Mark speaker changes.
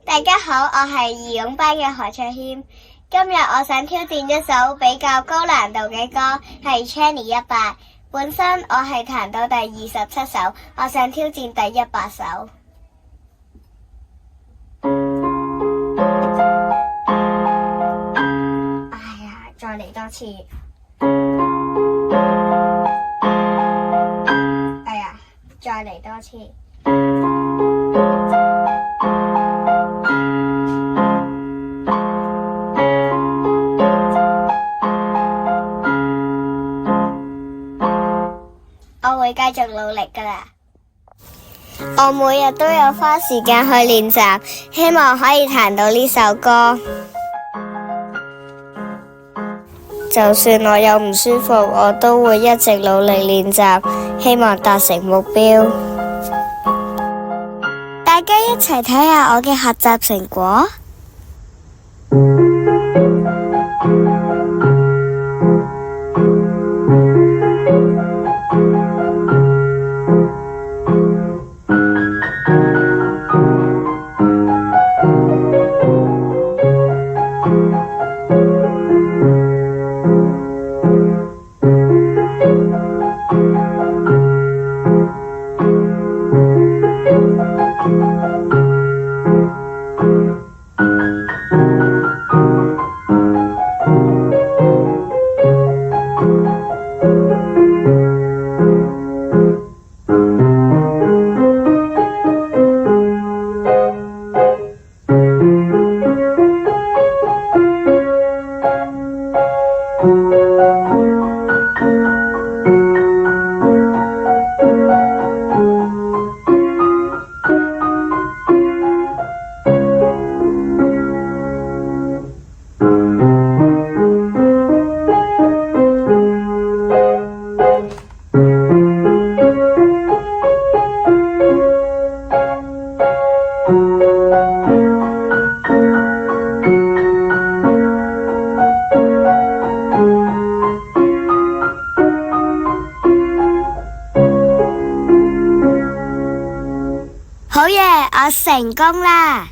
Speaker 1: 大家好，我係義勇班嘅何卓謙。今日我想挑戰一首比較高難度嘅歌，係 Channy 100。本身我係彈到第27首，我想挑戰第100首。哎呀，再嚟多次。哎呀，再嚟多次。我會繼續努力㗎喇。我每日都有花時間去練習，希望可以彈到呢首歌。就算我有唔舒服，我都會一直努力練習，希望達成目標。大家一齊睇下我嘅學習成果。好嘢，我成功啦！